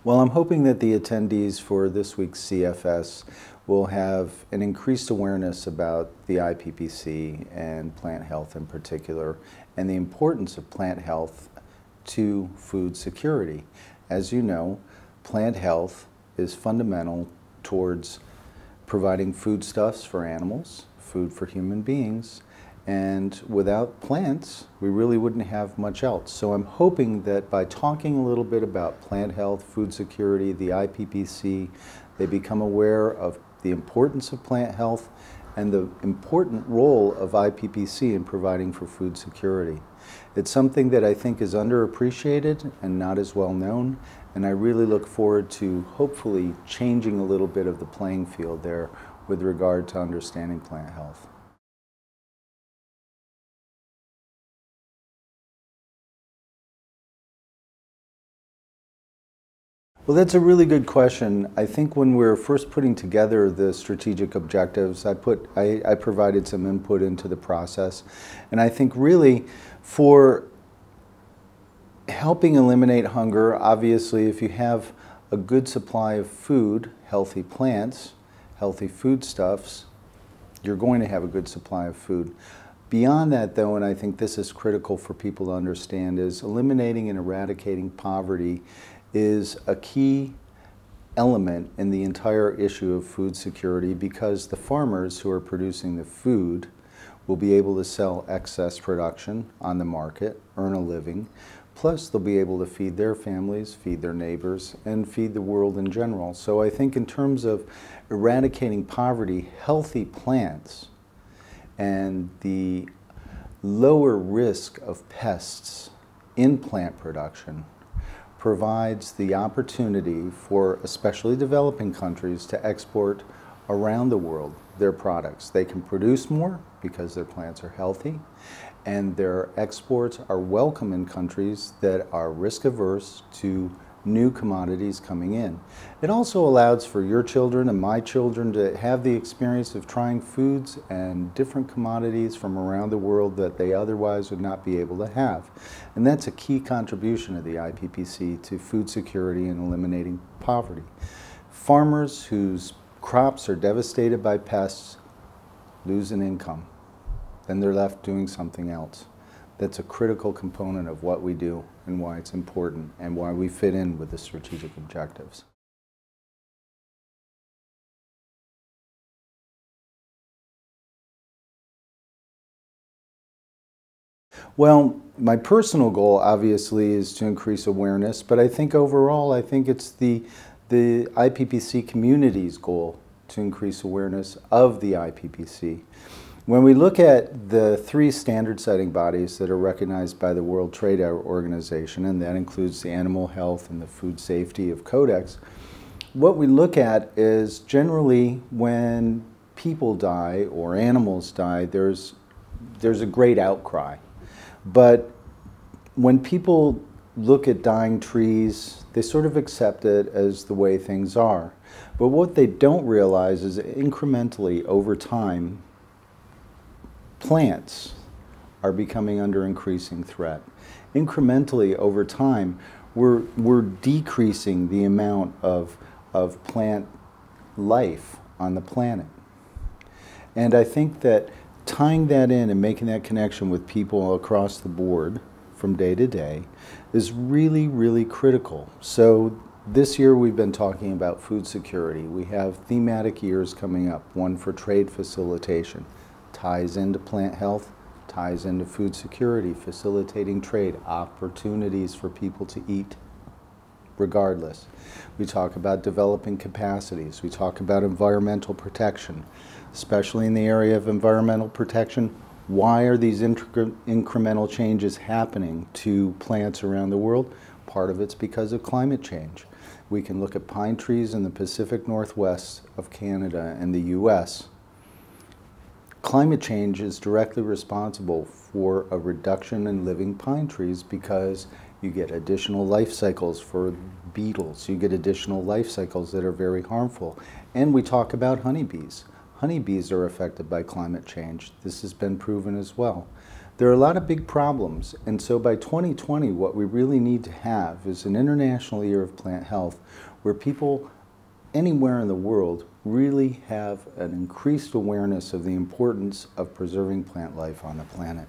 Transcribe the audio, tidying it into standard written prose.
Well, I'm hoping that the attendees for this week's CFS will have an increased awareness about the IPPC and plant health in particular, and the importance of plant health to food security. As you know, plant health is fundamental towards providing foodstuffs for animals, food for human beings, and without plants, we really wouldn't have much else. So I'm hoping that by talking a little bit about plant health, food security, the IPPC, they become aware of the importance of plant health and the important role of IPPC in providing for food security. It's something that I think is underappreciated and not as well known, and I really look forward to hopefully changing a little bit of the playing field there with regard to understanding plant health. Well, that's a really good question. I think when we were first putting together the strategic objectives, I provided some input into the process. And I think really for helping eliminate hunger, obviously if you have a good supply of food, healthy plants, healthy foodstuffs, you're going to have a good supply of food. Beyond that though, and I think this is critical for people to understand, is eliminating and eradicating poverty is a key element in the entire issue of food security, because the farmers who are producing the food will be able to sell excess production on the market, earn a living, plus they'll be able to feed their families, feed their neighbors, and feed the world in general. So I think in terms of eradicating poverty, healthy plants and the lower risk of pests in plant production provides the opportunity for especially developing countries to export around the world their products. They can produce more because their plants are healthy, and their exports are welcome in countries that are risk averse to new commodities coming in. It also allows for your children and my children to have the experience of trying foods and different commodities from around the world that they otherwise would not be able to have. And that's a key contribution of the IPPC to food security and eliminating poverty. Farmers whose crops are devastated by pests lose an income. Then they're left doing something else. That's a critical component of what we do and why it's important and why we fit in with the strategic objectives. Well, my personal goal obviously is to increase awareness, but I think overall I think it's the IPPC community's goal to increase awareness of the IPPC. When we look at the 3 standard-setting bodies that are recognized by the World Trade Organization, and that includes the Animal Health and the Food Safety of Codex, what we look at is generally when people die or animals die, there's a great outcry. But when people look at dying trees, they sort of accept it as the way things are. But what they don't realize is incrementally over time, plants are becoming under increasing threat. Incrementally over time, we're decreasing the amount of plant life on the planet. And I think that tying that in and making that connection with people across the board from day to day is really, really critical. So this year we've been talking about food security. We have thematic years coming up, one for trade facilitation. Ties into plant health, ties into food security, facilitating trade, opportunities for people to eat regardless. We talk about developing capacities. We talk about environmental protection, especially in the area of environmental protection. Why are these incremental changes happening to plants around the world? Part of it's because of climate change. We can look at pine trees in the Pacific Northwest of Canada and the US. Climate change is directly responsible for a reduction in living pine trees because you get additional life cycles for beetles, you get additional life cycles that are very harmful. And we talk about honeybees. Honeybees are affected by climate change. This has been proven as well. There are a lot of big problems, and so by 2020 what we really need to have is an International Year of Plant Health where people anywhere in the world really have an increased awareness of the importance of preserving plant life on the planet.